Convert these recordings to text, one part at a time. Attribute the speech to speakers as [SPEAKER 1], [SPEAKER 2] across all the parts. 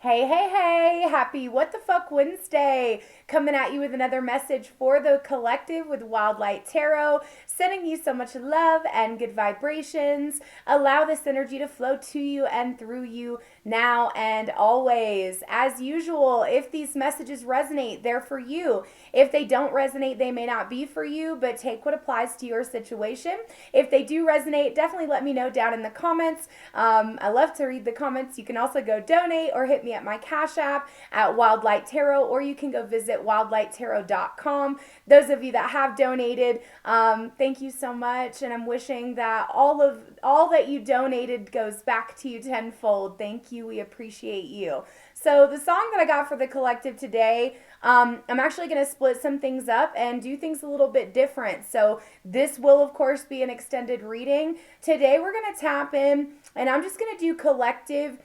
[SPEAKER 1] Hey, hey, hey, happy What the Fuck Wednesday. Coming at you with another message for the collective with Wildlight Tarot, sending you so much love and good vibrations. Allow this energy to flow to you and through you now and always. As usual, if these messages resonate, they're for you. If they don't resonate, they may not be for you, but take what applies to your situation. If they do resonate, definitely let me know down in the comments. I love to read the comments. You can also go donate or hit me at my Cash App at Wildlight Tarot, or you can go visit wildlighttarot.com. Those of you that have donated, thank you so much, and I'm wishing that all that you donated goes back to you tenfold. Thank you. We appreciate you. So the song that I got for the collective today, I'm actually going to split some things up and do things a little bit different. So this will, of course, be an extended reading. Today we're going to tap in, and I'm just going to do collective.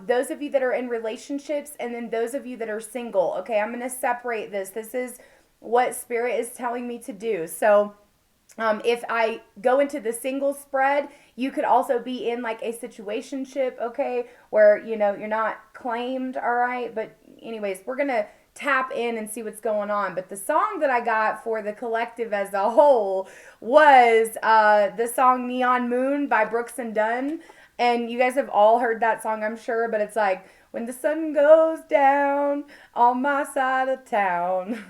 [SPEAKER 1] Those of you that are in relationships, and then those of you that are single. Okay, I'm going to separate this. This is what Spirit is telling me to do. So if I go into the single spread, you could also be in like a situationship, okay, where you're not claimed, all right. But anyways, we're gonna tap in and see what's going on. But the song that I got for the collective as a whole was the song "Neon Moon" by Brooks and Dunn, and you guys have all heard that song, I'm sure. But it's like, when the sun goes down on my side of town.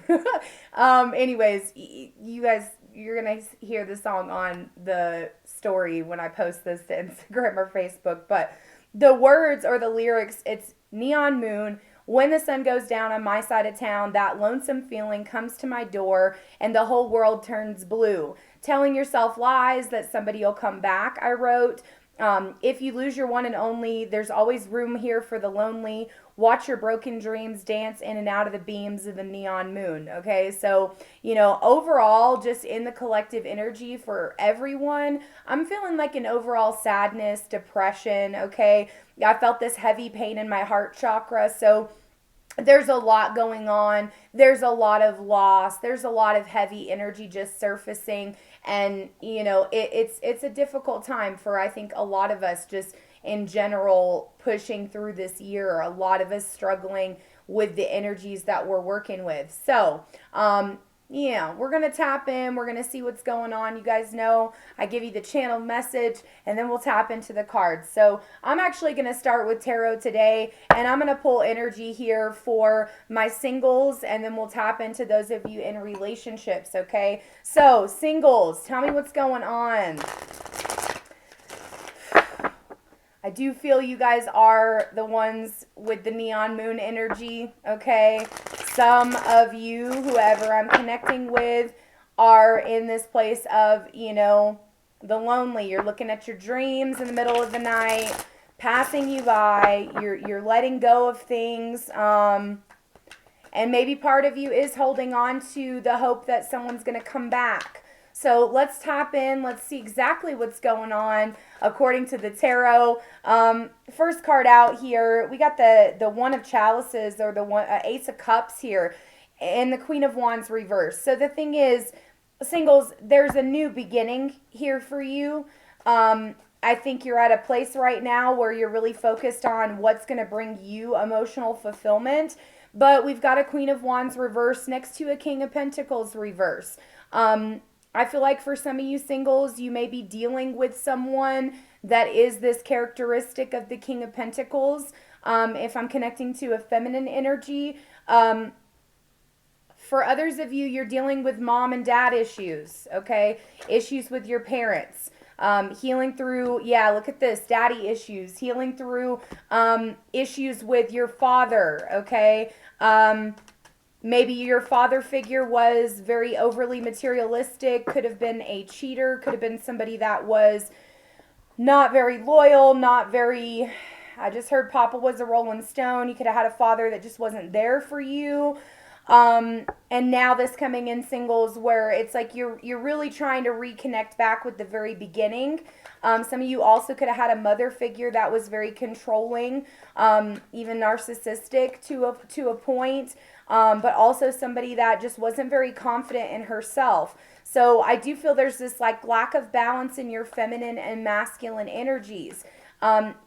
[SPEAKER 1] Anyways, you guys, you're gonna hear the song on the story when I post this to Instagram or Facebook. But the words or the lyrics, it's "Neon moon. When the sun goes down on my side of town, that lonesome feeling comes to my door and the whole world turns blue. Telling yourself lies that somebody will come back," I wrote. If you lose your one and only, there's always room here for the lonely. Watch your broken dreams dance in and out of the beams of the neon moon. Okay, so, overall, just in the collective energy for everyone, I'm feeling like an overall sadness, depression. Okay, I felt this heavy pain in my heart chakra. So, there's a lot going on. There's a lot of loss. There's a lot of heavy energy just surfacing, and it's a difficult time for, I think, a lot of us just in general pushing through this year. A lot of us struggling with the energies that we're working with. So, yeah, we're going to tap in. We're going to see what's going on. You guys know I give you the channel message, and then we'll tap into the cards. So I'm actually going to start with tarot today, and I'm going to pull energy here for my singles, and then we'll tap into those of you in relationships, okay? So singles, tell me what's going on. I do feel you guys are the ones with the neon moon energy, okay? Some of you, whoever I'm connecting with, are in this place of, the lonely. You're looking at your dreams in the middle of the night, passing you by. You're letting go of things. And maybe part of you is holding on to the hope that someone's going to come back. So let's tap in. Let's see exactly what's going on according to the tarot. First card out here, we got the One of Chalices, or the Ace of Cups here, and the Queen of Wands reversed. So the thing is, singles, there's a new beginning here for you. I think you're at a place right now where you're really focused on what's going to bring you emotional fulfillment. But we've got a Queen of Wands reverse next to a King of Pentacles reverse. I feel like for some of you singles, you may be dealing with someone that is this characteristic of the King of Pentacles. If I'm connecting to a feminine energy, for others of you, you're dealing with mom and dad issues, okay? Issues with your parents. Healing through, look at this, daddy issues. Healing through issues with your father, okay? Maybe your father figure was very overly materialistic, could have been a cheater, could have been somebody that was not very loyal, not very, I just heard Papa was a Rolling Stone. You could have had a father that just wasn't there for you. And now this coming in singles, where it's like you're really trying to reconnect back with the very beginning. Some of you also could have had a mother figure that was very controlling, even narcissistic to a point, but also somebody that just wasn't very confident in herself. So I do feel there's this like lack of balance in your feminine and masculine energies.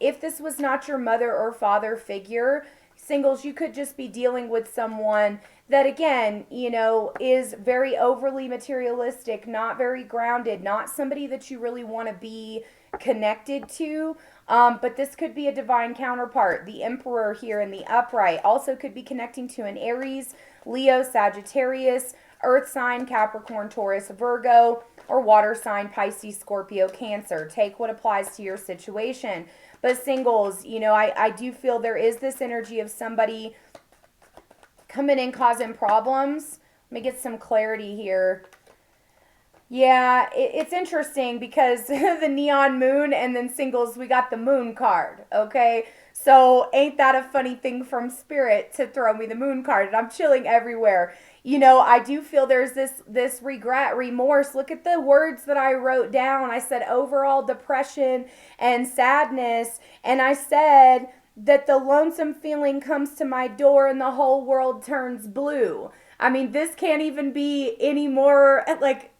[SPEAKER 1] If this was not your mother or father figure, Singles, you could just be dealing with someone that, again, you know, is very overly materialistic, not very grounded, not somebody that you really want to be connected to. But this could be a divine counterpart. The Emperor here in the upright also could be connecting to an Aries, Leo, Sagittarius, Earth sign, Capricorn, Taurus, Virgo, or water sign, Pisces, Scorpio, Cancer. Take what applies to your situation. But singles, you know, I do feel there is this energy of somebody coming in causing problems. Let me get some clarity here. Yeah, it's interesting because the neon moon and then singles, we got the moon card, okay? So ain't that a funny thing from spirit to throw me the moon card? And I'm chilling everywhere. You know, I do feel there's this regret, remorse. Look at the words that I wrote down. I said overall depression and sadness. And I said that the lonesome feeling comes to my door and the whole world turns blue. I mean, this can't even be any more like,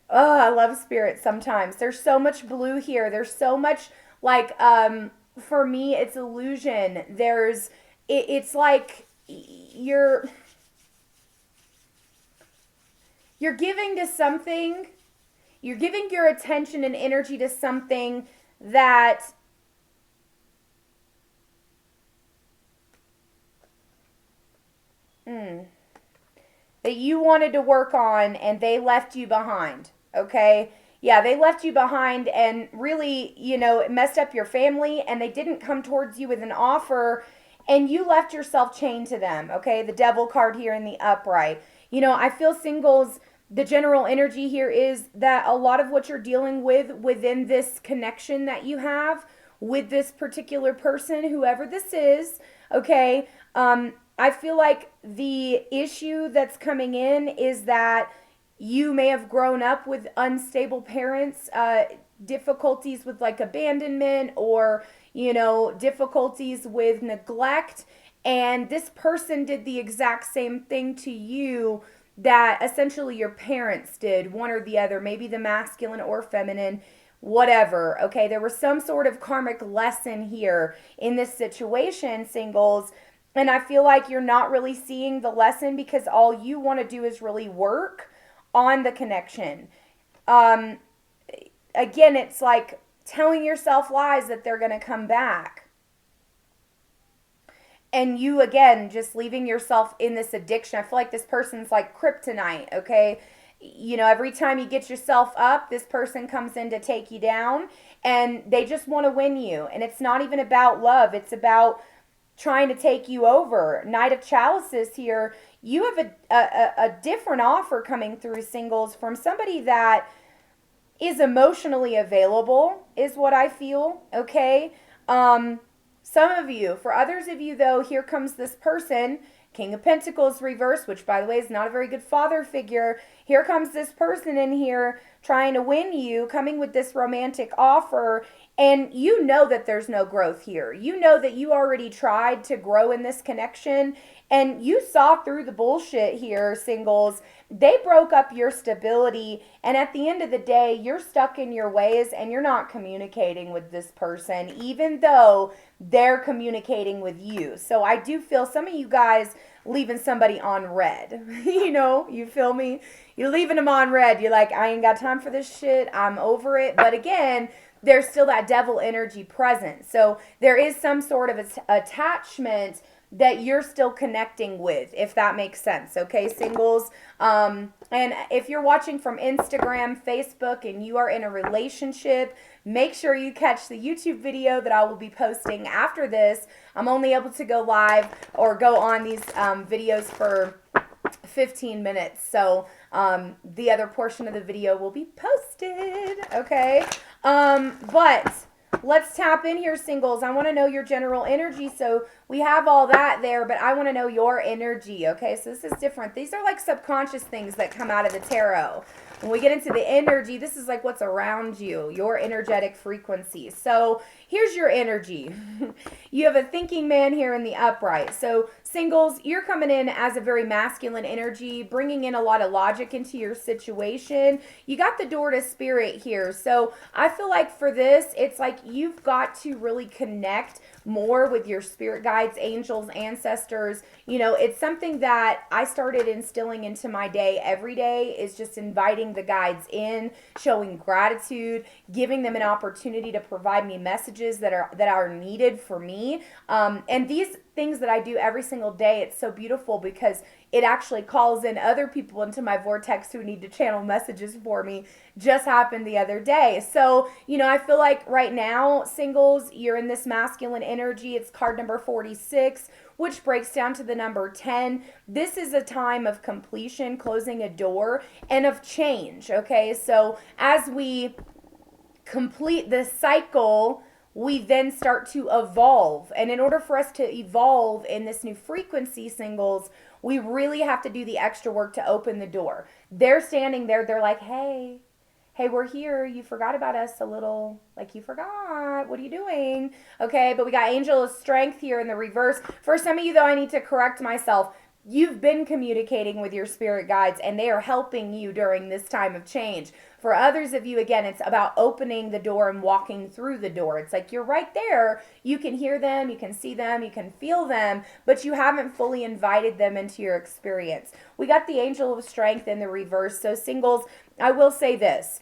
[SPEAKER 1] oh, I love spirit sometimes. There's so much blue here. There's so much like, for me, it's illusion. It's like you're giving to something, you're giving your attention and energy to something that that you wanted to work on and they left you behind, okay? Yeah, they left you behind and really, you know, it messed up your family and they didn't come towards you with an offer and you left yourself chained to them, okay? The Devil card here in the upright. You know, I feel singles, the general energy here is that a lot of what you're dealing with within this connection that you have with this particular person, whoever this is, okay? I feel like the issue that's coming in is that you may have grown up with unstable parents, difficulties with like abandonment or, you know, difficulties with neglect. And this person did the exact same thing to you that essentially your parents did, one or the other, maybe the masculine or feminine, whatever. Okay, there was some sort of karmic lesson here in this situation, singles. And I feel like you're not really seeing the lesson because all you want to do is really work on the connection. Again, it's like telling yourself lies that they're going to come back. And you, again, just leaving yourself in this addiction. I feel like this person's like kryptonite, okay? You know, every time you get yourself up, this person comes in to take you down. And they just want to win you. And it's not even about love. It's about trying to take you over. Knight of Chalices here. You have a different offer coming through, singles, from somebody that is emotionally available, is what I feel, okay? Some of you, for others of you though, here comes this person, King of Pentacles reverse, which by the way is not a very good father figure. Here comes this person in here trying to win you, coming with this romantic offer, and you know that there's no growth here. You know that you already tried to grow in this connection, and you saw through the bullshit here, singles. They broke up your stability, and at the end of the day, you're stuck in your ways and you're not communicating with this person, even though they're communicating with you. So I do feel some of you guys leaving somebody on red. You know, you feel me? You're leaving them on red. You're like, I ain't got time for this shit. I'm over it. But again, there's still that devil energy present. So there is some sort of attachment that you're still connecting with, if that makes sense. Okay, singles. And if you're watching from Instagram, Facebook, and you are in a relationship, make sure you catch the YouTube video that I will be posting after this. I'm only able to go live or go on these videos for 15 minutes. So the other portion of the video will be posted. Okay. But let's tap in here, singles. I want to know your general energy. So we have all that there, but I want to know your energy. Okay, so this is different. These are like subconscious things that come out of the tarot. When we get into the energy, this is like what's around you, your energetic frequency. So, here's your energy. You have a thinking man here in the upright. So singles, you're coming in as a very masculine energy, bringing in a lot of logic into your situation. You got the door to spirit here. So I feel like for this, it's like you've got to really connect more with your spirit guides, angels, ancestors. You know, it's something that I started instilling into my day every day, is just inviting the guides in, showing gratitude, giving them an opportunity to provide me messages that are needed for me. And these things that I do every single day, it's so beautiful because it actually calls in other people into my vortex who need to channel messages for me. Just happened the other day. So, you know, I feel like right now, singles, you're in this masculine energy. It's card number 46, which breaks down to the number 10. This is a time of completion, closing a door, and of change, okay? So as we complete this cycle, we then start to evolve. And in order for us to evolve in this new frequency, singles, we really have to do the extra work to open the door. They're standing there, they're like, hey, we're here. You forgot about us a little. Like, you forgot. What are you doing? Okay, but we got Angel of Strength here in the reverse. For some of you, though, I need to correct myself. You've been communicating with your spirit guides, and they are helping you during this time of change. For others of you, again, it's about opening the door and walking through the door. It's like you're right there. You can hear them, you can see them, you can feel them, but you haven't fully invited them into your experience. We got the Angel of Strength in the reverse. So singles, I will say this.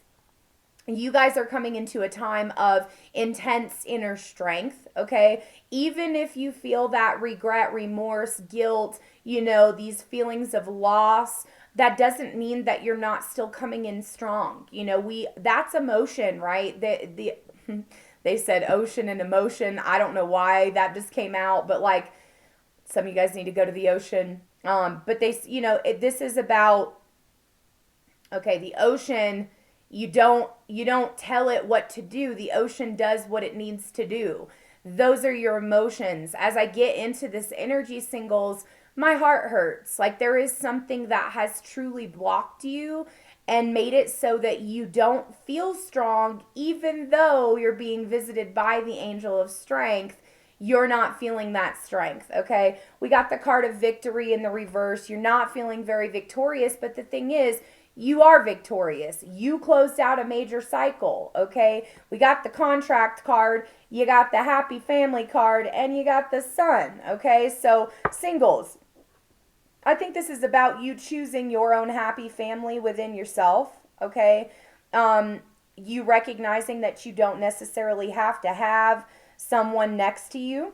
[SPEAKER 1] You guys are coming into a time of intense inner strength, okay? Even if you feel that regret, remorse, guilt, you know, these feelings of loss, that doesn't mean that you're not still coming in strong. You know, that's emotion, right? They said ocean and emotion. I don't know why that just came out, but like some of you guys need to go to the ocean. But this is about, okay, the ocean, you don't tell it what to do. The ocean does what it needs to do. Those are your emotions. As I get into this energy, singles, my heart hurts. Like there is something that has truly blocked you and made it so that you don't feel strong, even though you're being visited by the Angel of Strength. You're not feeling that strength, okay? We got the card of victory in the reverse. You're not feeling very victorious, but the thing is, you are victorious. You closed out a major cycle, okay? We got the contract card, you got the happy family card, and you got the sun, okay? So singles, I think this is about you choosing your own happy family within yourself, okay? You recognizing that you don't necessarily have to have someone next to you.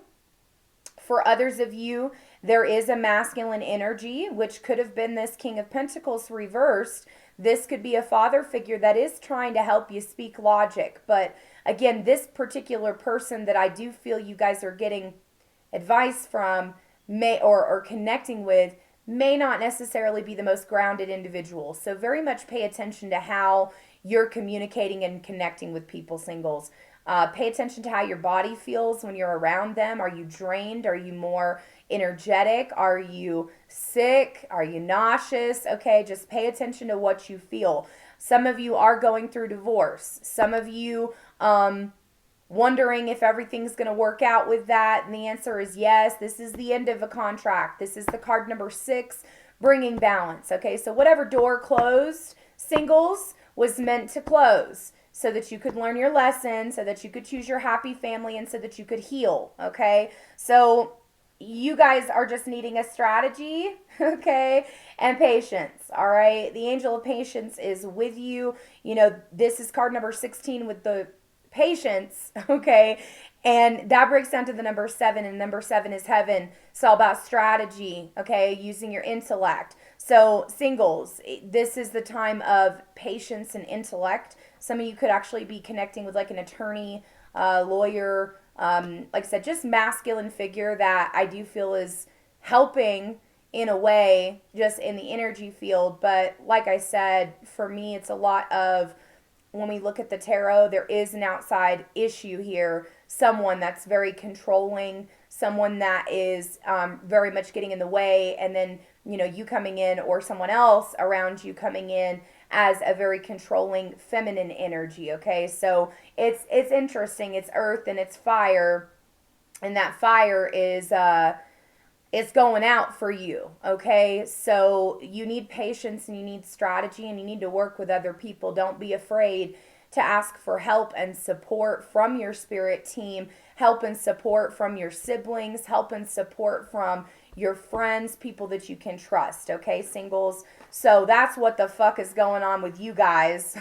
[SPEAKER 1] For others of you, there is a masculine energy, which could have been this King of Pentacles reversed. This could be a father figure that is trying to help you speak logic. But again, this particular person that I do feel you guys are getting advice from or connecting with may not necessarily be the most grounded individual. So very much pay attention to how you're communicating and connecting with people, singles. Pay attention to how your body feels when you're around them. Are you drained? Are you more energetic? Are you sick? Are you nauseous? Okay, just pay attention to what you feel. Some of you are going through divorce. Some of you wondering if everything's going to work out with that. And the answer is yes. This is the end of a contract. This is the card number 6, bringing balance. Okay, so whatever door closed, singles, was meant to close, so that you could learn your lesson, so that you could choose your happy family, and so that you could heal, okay? So you guys are just needing a strategy, okay, and patience, all right? The Angel of Patience is with you. You know, this is card number 16 with the patience, okay? And that breaks down to the number 7, and number 7 is heaven. It's all about strategy, okay, using your intellect. So singles, this is the time of patience and intellect. Some of you could actually be connecting with like an attorney, lawyer, like I said, just masculine figure that I do feel is helping in a way just in the energy field. But like I said, for me, it's a lot of, when we look at the tarot, there is an outside issue here. Someone that's very controlling, someone that is very much getting in the way, and then, you know, you coming in or someone else around you coming in as a very controlling feminine energy, okay? So it's interesting. It's earth and it's fire, and that fire is it's going out for you, okay? So you need patience and you need strategy and you need to work with other people. Don't be afraid to ask for help and support from your spirit team, help and support from your siblings, help and support from your friends, people that you can trust, okay, singles? So that's what the fuck is going on with you guys.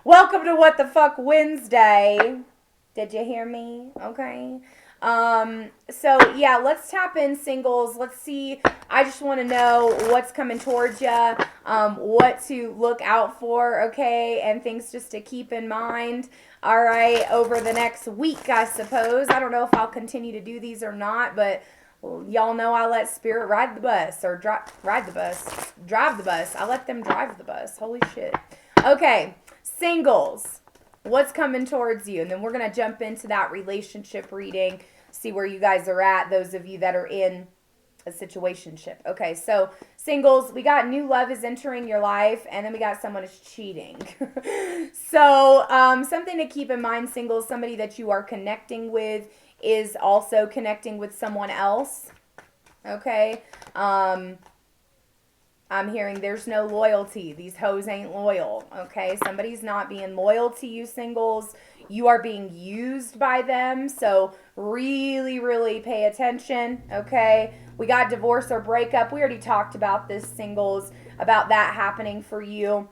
[SPEAKER 1] Welcome to What the Fuck Wednesday. Did you hear me? Okay. So yeah, let's tap in, singles. Let's see. I just want to know what's coming towards you, what to look out for, okay, and things just to keep in mind. All right, over the next week, I suppose. I don't know if I'll continue to do these or not, but y'all know I let spirit ride the bus, or drive the bus. I let them drive the bus. Holy shit. Okay, singles. What's coming towards you? And then we're going to jump into that relationship reading, see where you guys are at, those of you that are in a situationship. Okay, so singles, we got new love is entering your life, and then we got someone is cheating. So something to keep in mind, singles, somebody that you are connecting with is also connecting with someone else. Okay, I'm hearing there's no loyalty. These hoes ain't loyal, okay? Somebody's not being loyal to you, singles. You are being used by them, so really, really pay attention, okay? We got divorce or breakup. We already talked about this, singles, about that happening for you.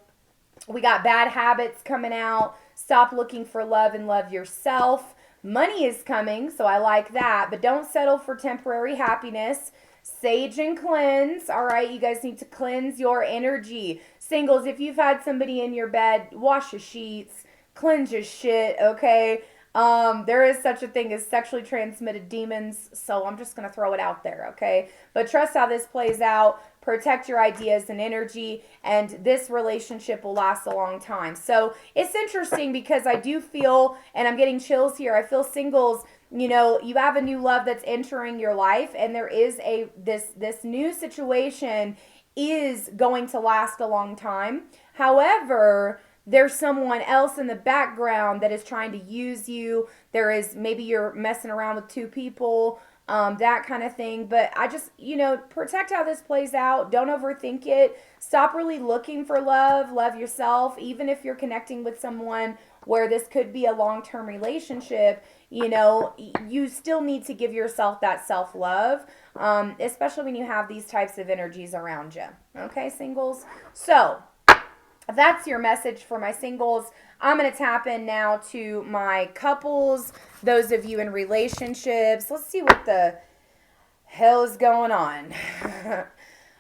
[SPEAKER 1] We got bad habits coming out. Stop looking for love and love yourself. Money is coming, so I like that, but don't settle for temporary happiness. Sage and cleanse. All right, you guys need to cleanse your energy. Singles, if you've had somebody in your bed, wash your sheets, cleanse your shit, okay? There is such a thing as sexually transmitted demons, so I'm just going to throw it out there, okay? But trust how this plays out. Protect your ideas and energy, and this relationship will last a long time. So it's interesting because I do feel, and I'm getting chills here, I feel singles, you know, you have a new love that's entering your life, and there is this new situation is going to last a long time. However, there's someone else in the background that is trying to use you. There is, maybe you're messing around with two people, that kind of thing. But I just, you know, protect how this plays out. Don't overthink it. Stop really looking for love. Love yourself. Even if you're connecting with someone where this could be a long-term relationship, you know, you still need to give yourself that self-love, especially when you have these types of energies around you. Okay, singles? So that's your message for my singles. I'm going to tap in now to my couples, those of you in relationships. Let's see what the hell is going on.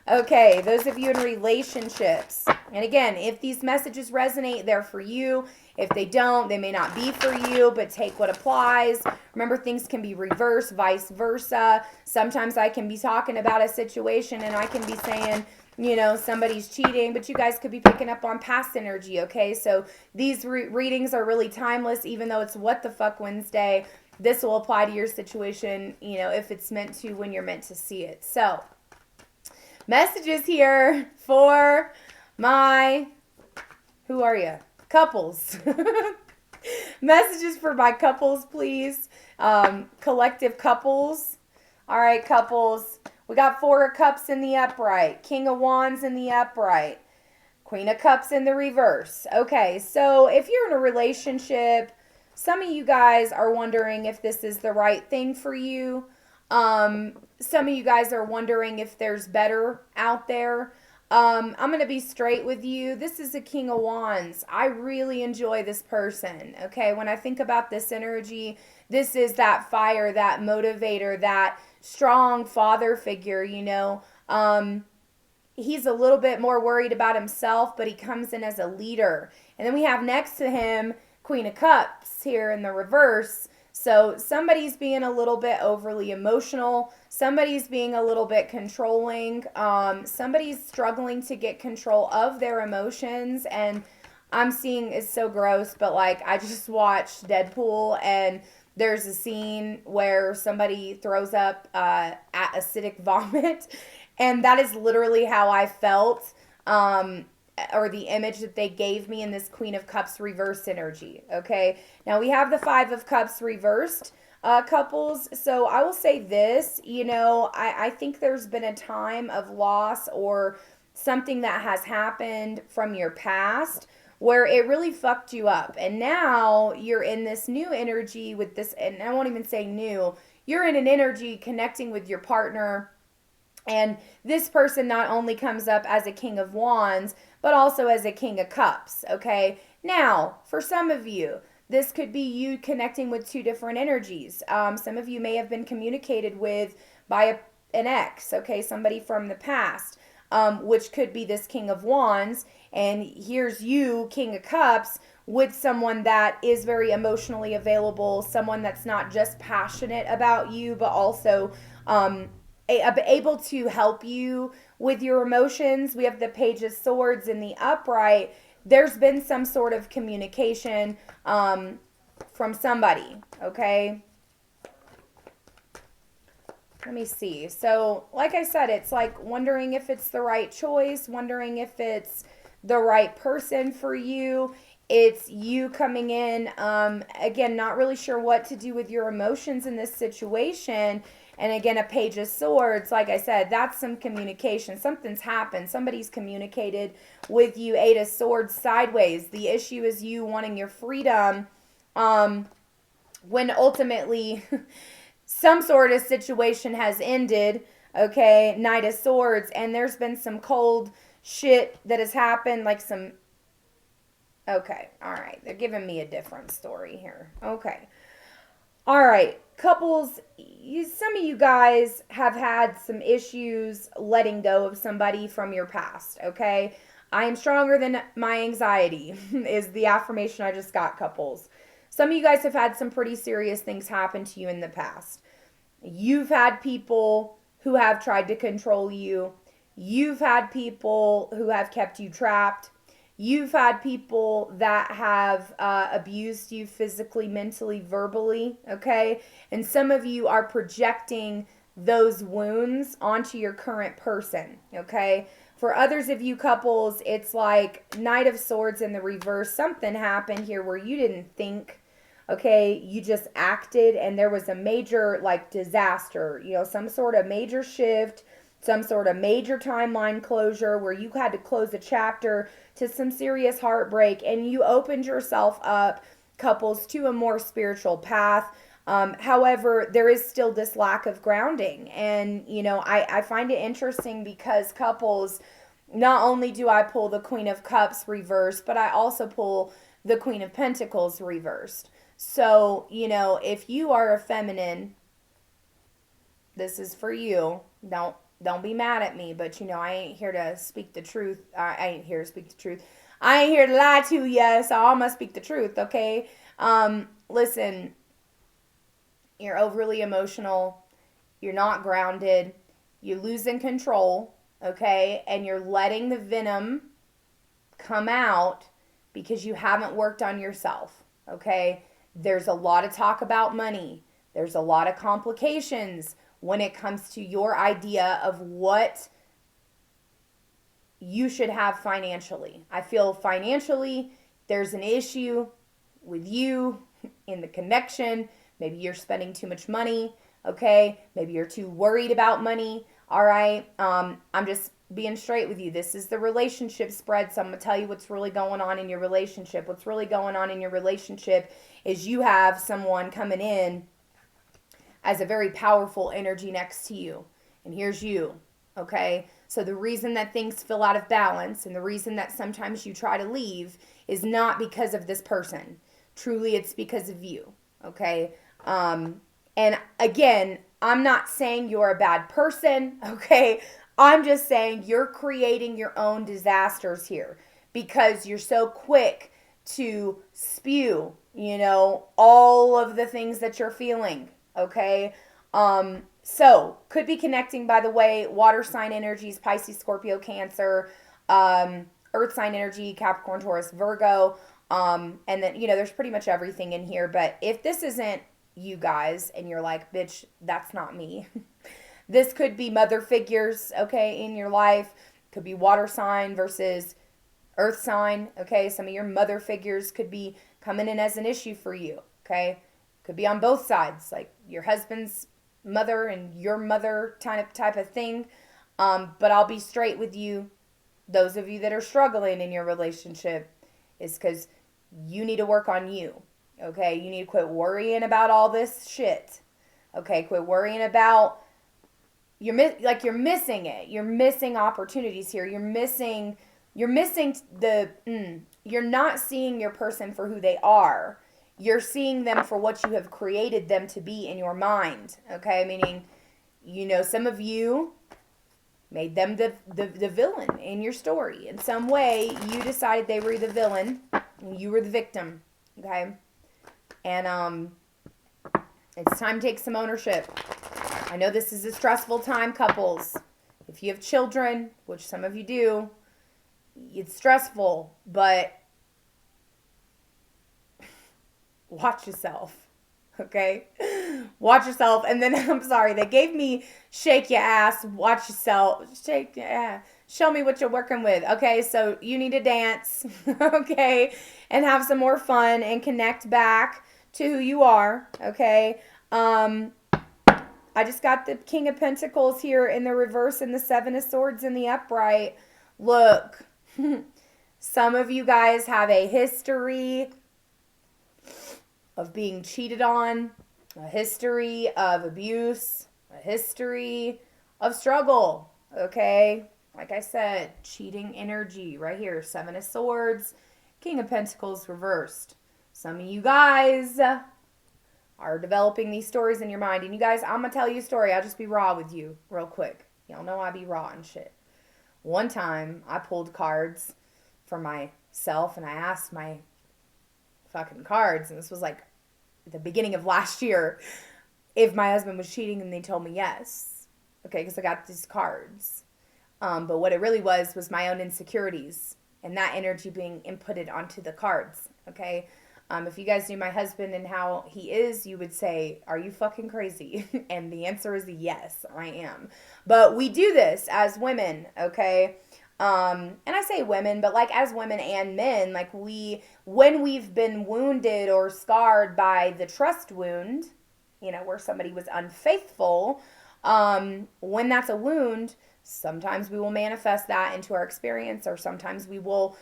[SPEAKER 1] Okay, those of you in relationships. And again, if these messages resonate, they're for you. If they don't, they may not be for you, but take what applies. Remember, things can be reversed, vice versa. Sometimes I can be talking about a situation and I can be saying, you know, somebody's cheating, but you guys could be picking up on past energy, okay? So these readings are really timeless, even though it's What the Fuck Wednesday. This will apply to your situation, you know, if it's meant to, when you're meant to see it. So, messages here for my, who are you? Couples. Messages for my couples, please. Collective couples. All right, couples. We got Four of Cups in the upright. King of Wands in the upright. Queen of Cups in the reverse. Okay, so if you're in a relationship, some of you guys are wondering if this is the right thing for you. Some of you guys are wondering if there's better out there. I'm going to be straight with you. This is a King of Wands. I really enjoy this person, okay? When I think about this energy, this is that fire, that motivator, that strong father figure, you know. He's a little bit more worried about himself, but he comes in as a leader. And then we have next to him Queen of Cups here in the reverse. So somebody's being a little bit overly emotional. Somebody's being a little bit controlling. Somebody's struggling to get control of their emotions. And I'm seeing, it's so gross, but like I just watched Deadpool and there's a scene where somebody throws up acidic vomit. And that is literally how I felt. or the image that they gave me in this Queen of Cups reverse energy. Okay, now we have the Five of Cups reversed, couples. So I will say this, I think there's been a time of loss or something that has happened from your past where it really fucked you up. And now you're in this new energy with this, and I won't even say new, you're in an energy connecting with your partner. And this person not only comes up as a King of Wands, but also as a King of Cups, okay? Now, for some of you, this could be you connecting with two different energies. Some of you may have been communicated with by an ex, okay? Somebody from the past, which could be this King of Wands. And here's you, King of Cups, with someone that is very emotionally available, someone that's not just passionate about you, but also able to help you with your emotions. We have the Page of Swords in the upright. There's been some sort of communication from somebody, okay? Let me see. So, like I said, it's like wondering if it's the right choice, wondering if it's the right person for you. It's you coming in, again, not really sure what to do with your emotions in this situation. And again, a Page of Swords, like I said, that's some communication. Something's happened. Somebody's communicated with you. Eight of Swords sideways. The issue is you wanting your freedom when ultimately some sort of situation has ended, okay? Knight of Swords, and there's been some cold shit that has happened, like some... Okay, all right. They're giving me a different story here. Okay. All right, couples, some of you guys have had some issues letting go of somebody from your past, okay? I am stronger than my anxiety is the affirmation I just got, couples. Some of you guys have had some pretty serious things happen to you in the past. You've had people who have tried to control you. You've had people who have kept you trapped. You've had people that have abused you physically, mentally, verbally, okay? And some of you are projecting those wounds onto your current person, okay? For others of you couples, it's like Knight of Swords in the reverse. Something happened here where you didn't think, okay? You just acted, and there was a major, like, disaster, some sort of major shift, some sort of major timeline closure where you had to close a chapter to some serious heartbreak, and you opened yourself up, couples, to a more spiritual path. However, there is still this lack of grounding. And, I find it interesting because couples, not only do I pull the Queen of Cups reversed, but I also pull the Queen of Pentacles reversed. So, if you are a feminine, this is for you. Don't be mad at me, but I ain't here to speak the truth. I ain't here to speak the truth. I ain't here to lie to you, so I'm gonna speak the truth, okay? Listen, you're overly emotional. You're not grounded. You're losing control, okay? And you're letting the venom come out because you haven't worked on yourself, okay? There's a lot of talk about money. There's a lot of complications when it comes to your idea of what you should have financially. I feel financially there's an issue with you in the connection. Maybe you're spending too much money, okay? Maybe you're too worried about money, all right? I'm just being straight with you. This is the relationship spread, so I'm going to tell you what's really going on in your relationship. What's really going on in your relationship is you have someone coming in as a very powerful energy next to you. And here's you, okay? So the reason that things feel out of balance and the reason that sometimes you try to leave is not because of this person. Truly, it's because of you, okay? And again, I'm not saying you're a bad person, okay? I'm just saying you're creating your own disasters here because you're so quick to spew, all of the things that you're feeling, okay? So could be connecting, by the way, water sign energies, Pisces, Scorpio, Cancer, earth sign energy, Capricorn, Taurus, Virgo, and then, there's pretty much everything in here. But if this isn't you guys and you're like, bitch, that's not me. This could be mother figures, okay, in your life. Could be water sign versus Earth sign, okay? Some of your mother figures could be coming in as an issue for you, okay? Could be on both sides, like your husband's mother and your mother type of thing. But I'll be straight with you. Those of you that are struggling in your relationship is because you need to work on you, okay? You need to quit worrying about all this shit, okay? Quit worrying about, you're missing it. You're missing opportunities here. You're missing you're not seeing your person for who they are. You're seeing them for what you have created them to be in your mind, okay? Meaning, some of you made them the villain in your story. In some way, you decided they were the villain and you were the victim, okay? And it's time to take some ownership. I know this is a stressful time, couples. If you have children, which some of you do, it's stressful, but watch yourself, okay? Watch yourself. And then, I'm sorry, they gave me shake your ass, watch yourself, shake your ass. Show me what you're working with. Okay, so you need to dance, okay, and have some more fun and connect back to who you are, okay? I just got the King of Pentacles here in the reverse and the Seven of Swords in the upright. Look, some of you guys have a history of being cheated on, a history of abuse, a history of struggle, okay? Like I said, cheating energy right here. Seven of Swords, King of Pentacles reversed. Some of you guys are developing these stories in your mind. And you guys, I'm going to tell you a story. I'll just be raw with you real quick. Y'all know I be raw and shit. One time, I pulled cards for myself, and I asked my fucking cards, and this was like the beginning of last year, if my husband was cheating, and they told me yes. Okay, because I got these cards. But what it really was my own insecurities, and that energy being inputted onto the cards, okay? If you guys knew my husband and how he is, you would say, are you fucking crazy? And the answer is yes, I am. But we do this as women, okay? And I say women, but like as women and men, like when we've been wounded or scarred by the trust wound, where somebody was unfaithful, when that's a wound, sometimes we will manifest that into our experience, or sometimes we will,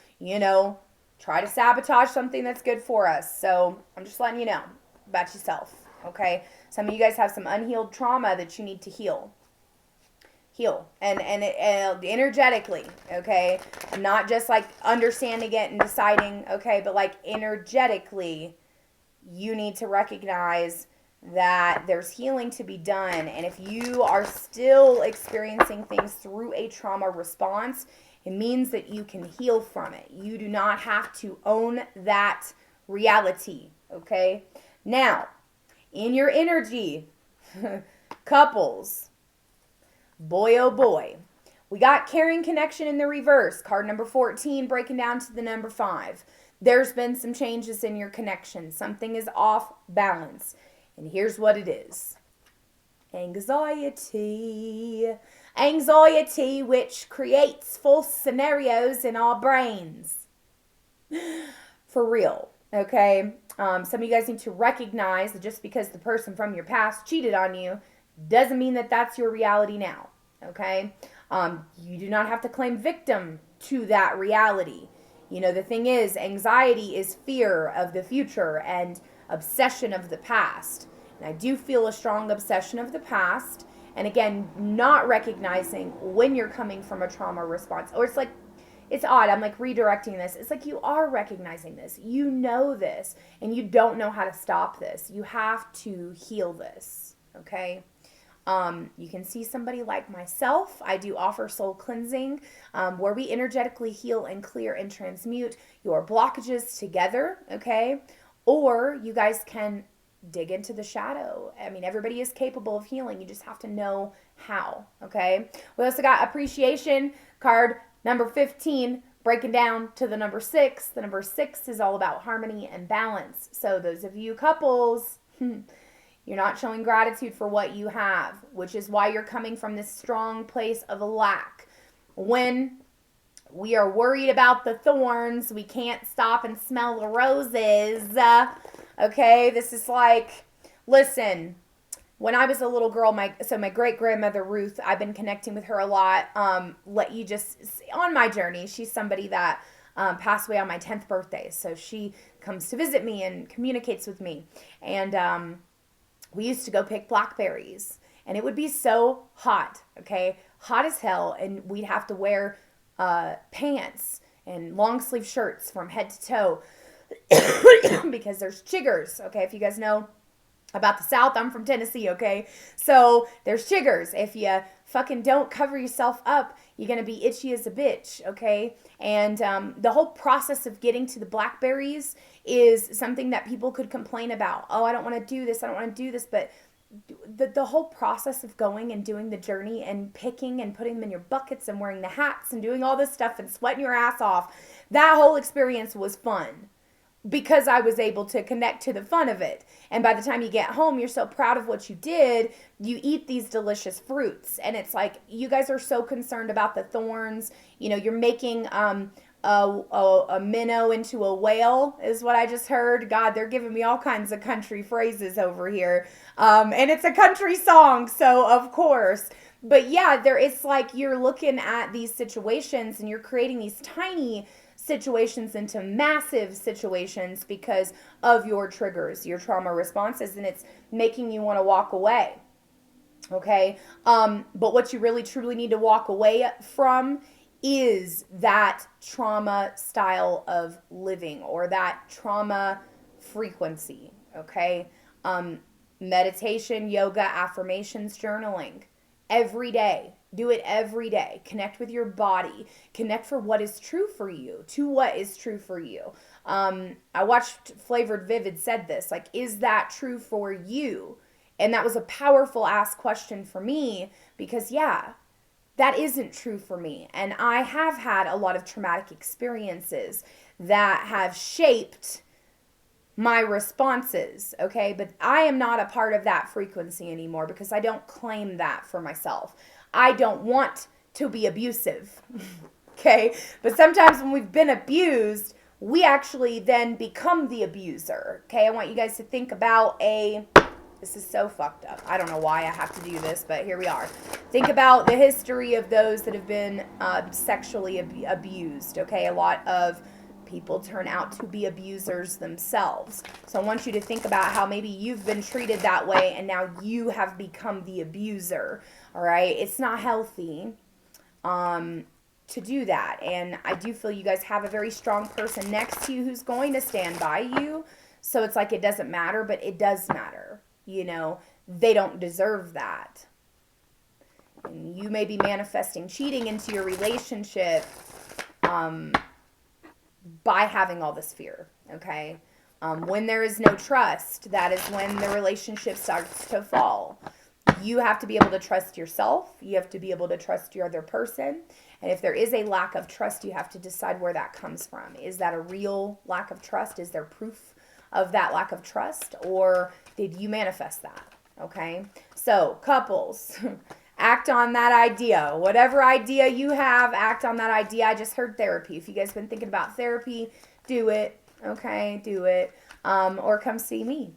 [SPEAKER 1] try to sabotage something that's good for us. So I'm just letting you know about yourself, okay? Some of you guys have some unhealed trauma that you need to heal. And energetically, okay? Not just like understanding it and deciding, okay, but like energetically, you need to recognize that there's healing to be done. And if you are still experiencing things through a trauma response, it means that you can heal from it. You do not have to own that reality, okay? Now, in your energy, couples, boy oh boy, we got Caring Connection in the reverse, card number 14, breaking down to the number 5. There's been some changes in your connection. Something is off balance. And here's what it is. Anxiety, which creates false scenarios in our brains. For real, okay? Some of you guys need to recognize that just because the person from your past cheated on you doesn't mean that that's your reality now, okay? You do not have to claim victim to that reality. The thing is, anxiety is fear of the future and obsession of the past. And I do feel a strong obsession of the past. And again, not recognizing when you're coming from a trauma response. Or it's odd. I'm like redirecting this. It's like you are recognizing this. You know this. And you don't know how to stop this. You have to heal this. Okay? You can see somebody like myself. I do offer soul cleansing, where we energetically heal and clear and transmute your blockages together. Okay? Or you guys can dig into the shadow. I mean, everybody is capable of healing. You just have to know how, okay? We also got Appreciation, card number 15, breaking down to the number 6. The number 6 is all about harmony and balance. So those of you couples, you're not showing gratitude for what you have, which is why you're coming from this strong place of lack. When We are worried about the thorns. We can't stop and smell the roses. Okay, this is like, listen, when I was a little girl, my great grandmother Ruth, I've been connecting with her a lot. Let you just on my journey, she's somebody that passed away on my 10th birthday, so she comes to visit me and communicates with me. And we used to go pick blackberries, and it would be so hot, okay, hot as hell, and we'd have to wear pants and long sleeve shirts from head to toe because there's chiggers, okay, if you guys know about the South. I'm from Tennessee, okay? So there's chiggers. If you fucking don't cover yourself up, you're going to be itchy as a bitch, okay? And the whole process of getting to the blackberries is something that people could complain about. Oh, I don't want to do this. I don't want to do this. But the whole process of going and doing the journey and picking and putting them in your buckets and wearing the hats and doing all this stuff and sweating your ass off, that whole experience was fun because I was able to connect to the fun of it. And by the time you get home, you're so proud of what you did. You eat these delicious fruits. And it's like, you guys are so concerned about the thorns. You know, you're making a minnow into a whale is what I just heard. God, they're giving me all kinds of country phrases over here. And it's a country song, so of course. But yeah, it's like you're looking at these situations and you're creating these tiny situations into massive situations because of your triggers, your trauma responses, and it's making you want to walk away. Okay? But what you really truly need to walk away from is that trauma style of living or that trauma frequency. Okay? Meditation, yoga, affirmations, journaling every day. Do it every day. Connect with your body. Connect for what is true for you, to what is true for you. I watched Flavored Vivid said this, like, is that true for you? And that was a powerful ass question for me because, yeah, that isn't true for me. And I have had a lot of traumatic experiences that have shaped my responses, okay? But I am not a part of that frequency anymore because I don't claim that for myself. I don't want to be abusive, okay? But sometimes when we've been abused, we actually then become the abuser, okay? I want you guys to think about this is so fucked up. I don't know why I have to do this, but here we are. Think about the history of those that have been sexually abused, okay? A lot of people turn out to be abusers themselves. So I want you to think about how maybe you've been treated that way and now you have become the abuser, all right? It's not healthy to do that. And I do feel you guys have a very strong person next to you who's going to stand by you. So it's like it doesn't matter, but it does matter. You know, they don't deserve that. And you may be manifesting cheating into your relationship by having all this fear, okay? When there is no trust, that is when the relationship starts to fall. You have to be able to trust yourself. You have to be able to trust your other person. And if there is a lack of trust, you have to decide where that comes from. Is that a real lack of trust? Is there proof of that lack of trust? Or did you manifest that? Okay? So, couples, act on that idea. Whatever idea you have, act on that idea. I just heard therapy. If you guys have been thinking about therapy, do it. Okay? Do it. Or come see me.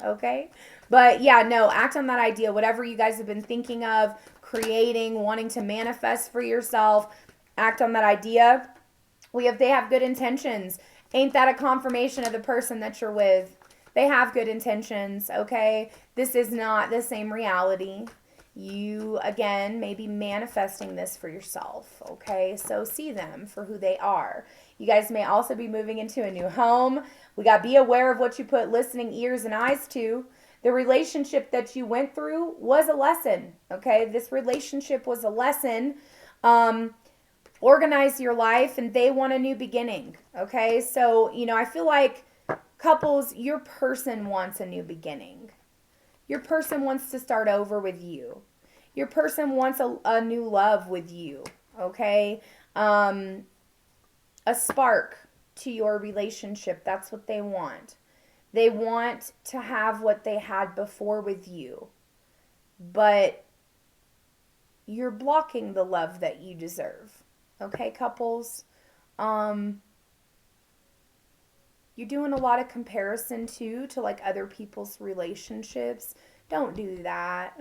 [SPEAKER 1] Okay? But yeah, no, act on that idea. Whatever you guys have been thinking of, creating, wanting to manifest for yourself, act on that idea. They have good intentions. Ain't that a confirmation of the person that you're with? They have good intentions, okay? This is not the same reality. You, again, may be manifesting this for yourself, okay? So see them for who they are. You guys may also be moving into a new home. We got to be aware of what you put listening ears and eyes to. The relationship that you went through was a lesson, okay? This relationship was a lesson. Organize your life, and they want a new beginning, okay? So, you know, I feel like couples, your person wants a new beginning. Your person wants to start over with you. Your person wants a new love with you, okay? A spark to your relationship. That's what they want. They want to have what they had before with you. But you're blocking the love that you deserve. Okay, couples. Um, you're doing a lot of comparison too to like other people's relationships. Don't do that.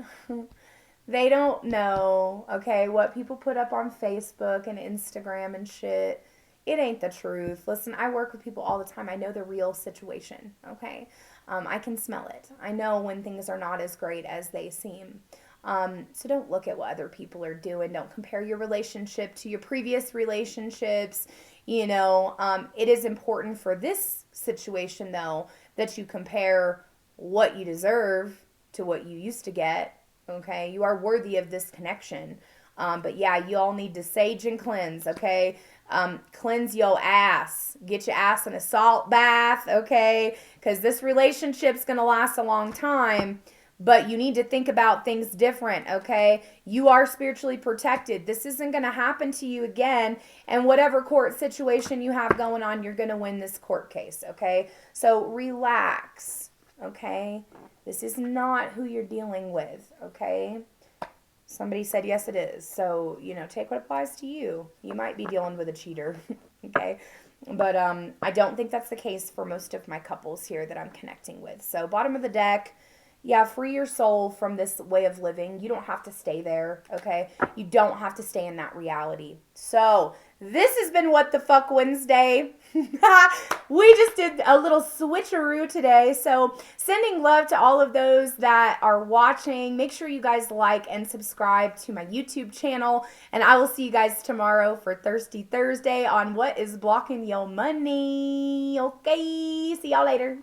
[SPEAKER 1] They don't know, okay, what people put up on Facebook and Instagram and shit. It ain't the truth. Listen, I work with people all the time. I know the real situation, okay? I can smell it. I know when things are not as great as they seem. So don't look at what other people are doing. Don't compare your relationship to your previous relationships. It is important for this situation, though, that you compare what you deserve to what you used to get. Okay, you are worthy of this connection. But yeah, you all need to sage and cleanse. Okay, cleanse your ass. Get your ass in a salt bath. Okay, because this relationship's gonna last a long time. But you need to think about things different, okay? You are spiritually protected. This isn't going to happen to you again. And whatever court situation you have going on, you're going to win this court case, okay? So relax, okay? This is not who you're dealing with, okay? Somebody said, yes, it is. So, take what applies to you. You might be dealing with a cheater, okay? But I don't think that's the case for most of my couples here that I'm connecting with. So, bottom of the deck, yeah, free your soul from this way of living. You don't have to stay there, okay? You don't have to stay in that reality. So, this has been What the Fuck Wednesday. We just did a little switcheroo today. So, sending love to all of those that are watching. Make sure you guys like and subscribe to my YouTube channel. And I will see you guys tomorrow for Thirsty Thursday on What is Blocking Your Money. Okay, see y'all later.